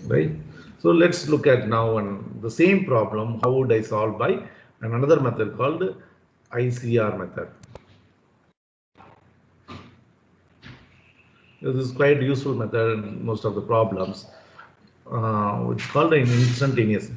right? So let's look at now the same problem. How would I solve by another method called ICR method? This is quite useful method in most of the problems. It's called an instantaneous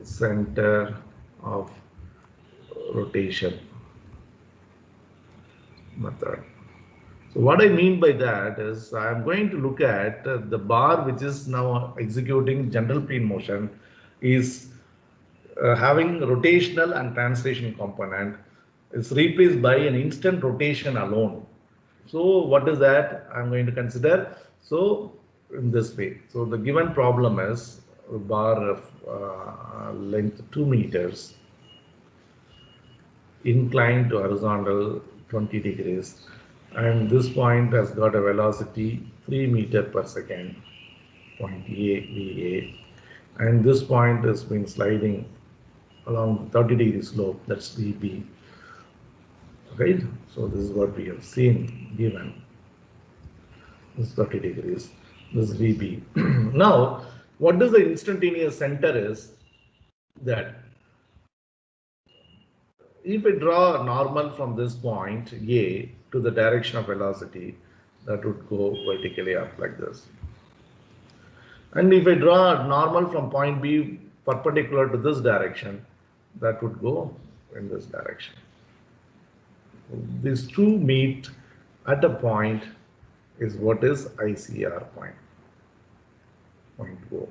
center of rotation method. So what I mean by that is I am going to look at the bar which is now executing general plane motion is having rotational and translation component is replaced by an instant rotation alone. So what is that I'm going to consider? So in this way. So the given problem is a bar of length 2 meters inclined to horizontal 20 degrees, and this point has got a velocity 3 meter per second, point A, VA, and this point has been sliding along the 30 degree slope, that's VB, right? So this is what we have seen given, this 30 degrees, this VB. Now, what is the instantaneous center is that if I draw a normal from this point A to the direction of velocity, that would go vertically up like this. And if I draw a normal from point B perpendicular to this direction, that would go in this direction. These two meet at a point is what is ICR point O.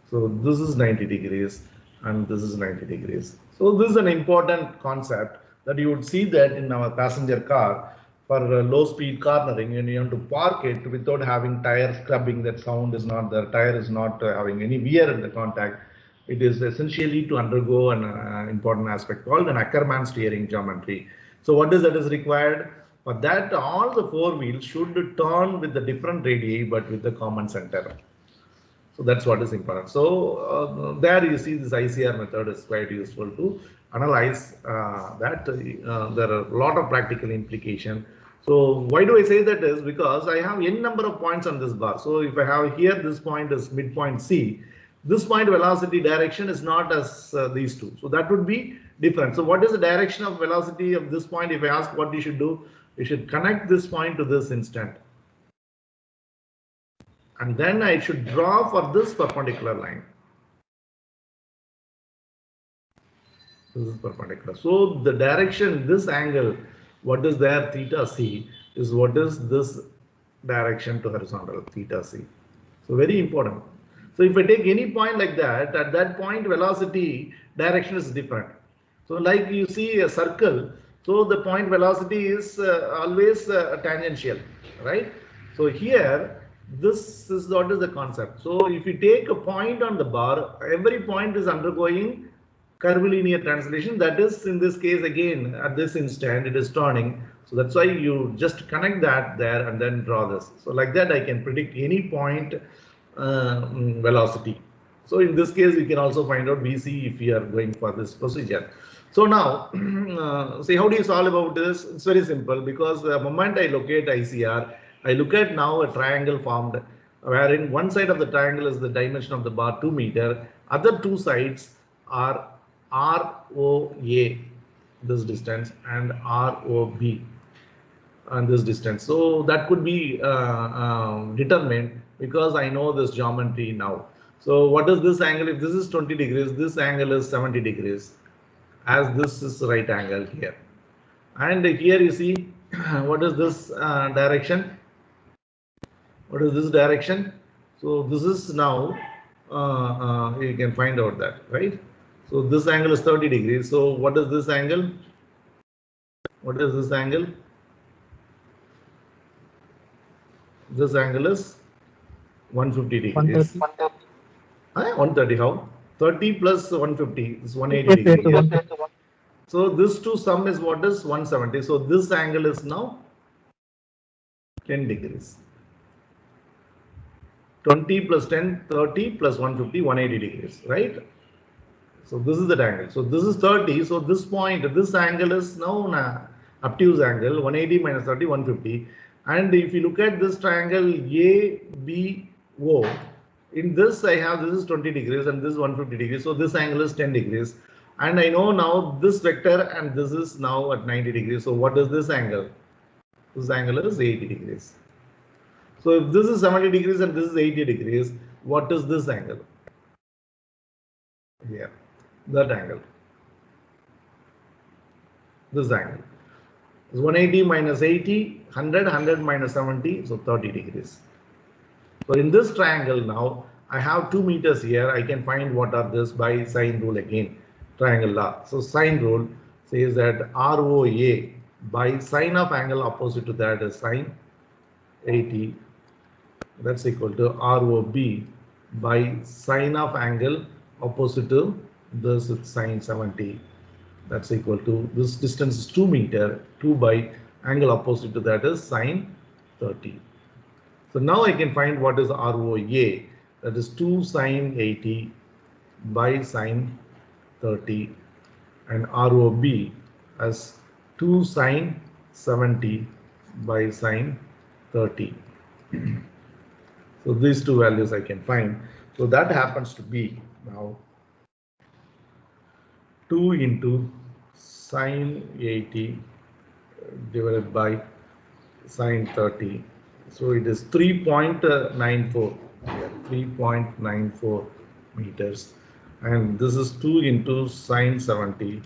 So this is 90 degrees and this is 90 degrees. So this is an important concept that you would see that in our passenger car for low speed cornering, and you have to park it without having tire scrubbing. That sound is not there, tire is not having any wear in the contact. It is essentially to undergo an important aspect called an Ackermann steering geometry. So what is that is required? For that, all the four wheels should turn with the different radii but with the common center. So that's what is important. So there you see this ICR method is quite useful to analyze that. There are a lot of practical implication. So why do I say that is because I have n number of points on this bar. So if I have here, this point is midpoint C. This point velocity direction is not as these two. So that would be different. So what is the direction of velocity of this point? If I ask what you should do, you should connect this point to this instant. And then I should draw for this perpendicular line. This is perpendicular. So the direction, this angle, what is there, theta C, is what is this direction to horizontal, theta C. So very important. So if I take any point like that, at that point velocity direction is different. So like you see a circle, so the point velocity is always tangential, right? So here, this is what is the concept. So if you take a point on the bar, every point is undergoing curvilinear translation. That is, in this case, again, at this instant, it is turning. So that's why you just connect that there and then draw this. So like that, I can predict any point velocity. So in this case, we can also find out VC if we are going for this procedure. So now, see, how do you solve about this? It's very simple, because the moment I locate ICR, I look at now a triangle formed, wherein one side of the triangle is the dimension of the bar 2 meter, other two sides are ROA, this distance, and ROB, and this distance. So that could be determined because I know this geometry now. So what is this angle? If this is 20 degrees, this angle is 70 degrees, as this is right angle here. And here you see, what is this direction? What is this direction? So this is now, you can find out that, right? So this angle is 30 degrees. So what is this angle? What is this angle? This angle is 150 degrees. 130, how? 30 plus 150 is 180 degrees. So this to sum is what is 170. So this angle is now 10 degrees. 20 plus 10, 30 plus 150, 180 degrees, right? So this is the angle. So this is 30. So this point, this angle is now an obtuse angle, 180 minus 30, 150. And if you look at this triangle ABO, in this I have, this is 20 degrees and this is 150 degrees. So this angle is 10 degrees. And I know now this vector and this is now at 90 degrees. So what is this angle? This angle is 80 degrees. So if this is 70 degrees and this is 80 degrees, what is this angle? Here, that angle. This angle is 180 minus 80, 100, 100 minus 70, so 30 degrees. So in this triangle now, I have 2 meters here. I can find what are this by sine rule again, triangle law. So sine rule says that ROA by sine of angle opposite to that is sine 80. That's equal to ROB by sine of angle opposite to this is sine 70. That's equal to, this distance is 2 meter, 2 by angle opposite to that is sine 30. So now I can find what is ROA, that is 2 sine 80 by sine 30, and ROB as 2 sine 70 by sine 30. So these two values I can find. So that happens to be now 2 into sine 80 divided by sine 30. So it is 3.94, 3.94 meters. And this is 2 into sine 70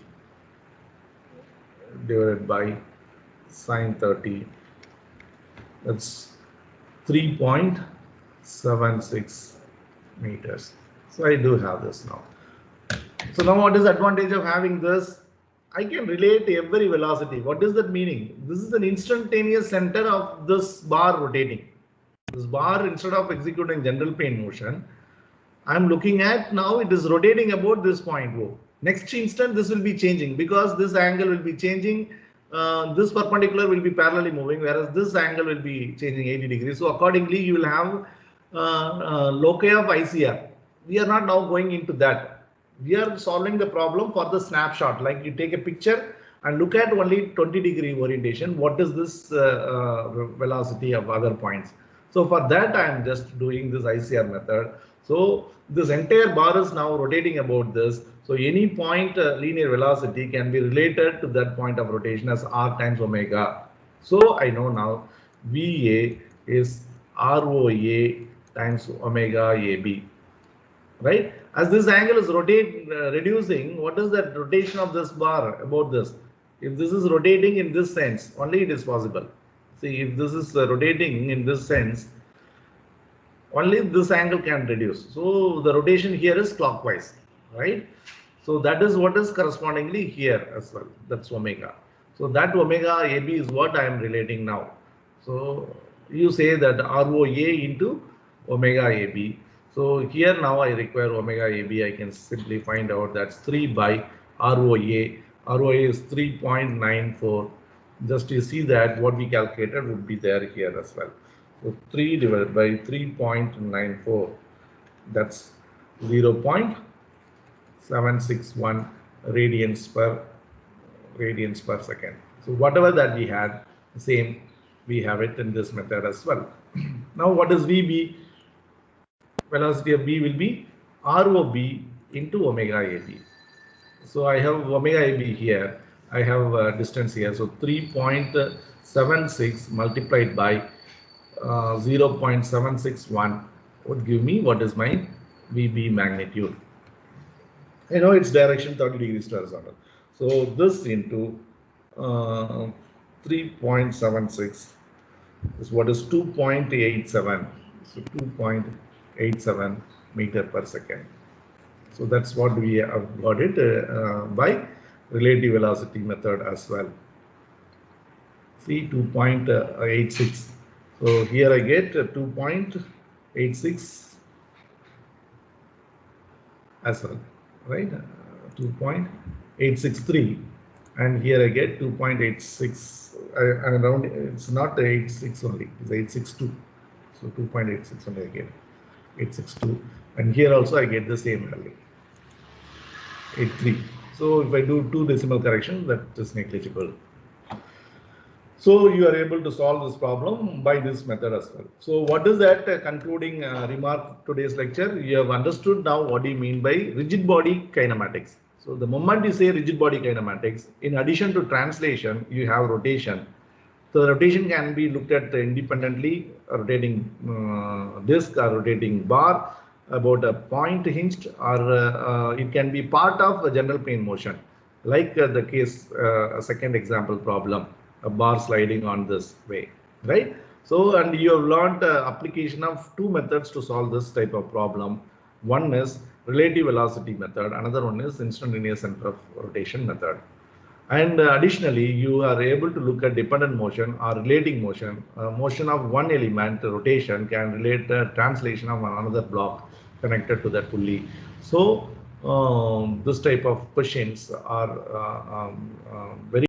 divided by sine 30. That's 3.76 meters. So I do have this now. So now what is the advantage of having this? I can relate every velocity. What is that meaning? This is an instantaneous center of this bar rotating. This bar, instead of executing general plane motion, I'm looking at now it is rotating about this point O. Next instant this will be changing because this angle will be changing. This perpendicular will be parallelly moving, whereas this angle will be changing 80 degrees. So accordingly you will have loci of ICR. We are not now going into that. We are solving the problem for the snapshot, like you take a picture and look at only 20 degree orientation. What is this velocity of other points? So for that I am just doing this ICR method. So this entire bar is now rotating about this. So any point linear velocity can be related to that point of rotation as r times omega. So I know now VA is ROA times omega AB, right? As this angle is reducing, what is that rotation of this bar about this? If this is rotating in this sense, only it is possible. See, if this is rotating in this sense, only this angle can reduce. So the rotation here is clockwise, right? So that is what is correspondingly here as well. That's omega. So that omega AB is what I am relating now. So you say that ROA into omega AB. So here now I require omega AB. I can simply find out that's 3 by ROA. ROA is 3.94. Just you see that what we calculated would be there here as well. So 3 divided by 3.94, that's 0.761 radians per second. So whatever that we had, same we have it in this method as well. Now what is VB? Velocity of B will be ROB into omega AB. So I have omega AB here. I have distance here. So 3.76 multiplied by 0.761 would give me what is my VB magnitude. I know its direction 30 degrees to horizontal. So this into 3.76 is what is 2.87. So 2.87 meter per second. So that's what we have got it by relative velocity method as well. See 2.86. So here I get 2.86 as well, right? 2.863, and here I get 2.86. Around it's not 86 only, it's 862. So 2.86 only I get 862, and here also I get the same value, 83. So if I do 2 decimal corrections, that is negligible. So you are able to solve this problem by this method as well. So what is that concluding remark today's lecture? You have understood now what do you mean by rigid body kinematics. So the moment you say rigid body kinematics, in addition to translation, you have rotation. So the rotation can be looked at independently, a rotating disc or rotating bar about a point hinged, or it can be part of a general plane motion, like the case, a second example problem, a bar sliding on this way, right? So, and you have learned application of two methods to solve this type of problem. One is relative velocity method, another one is instantaneous center of rotation method. And additionally, you are able to look at dependent motion or relating motion. Motion of one element, rotation, can relate translation of another block connected to that pulley. So this type of questions are very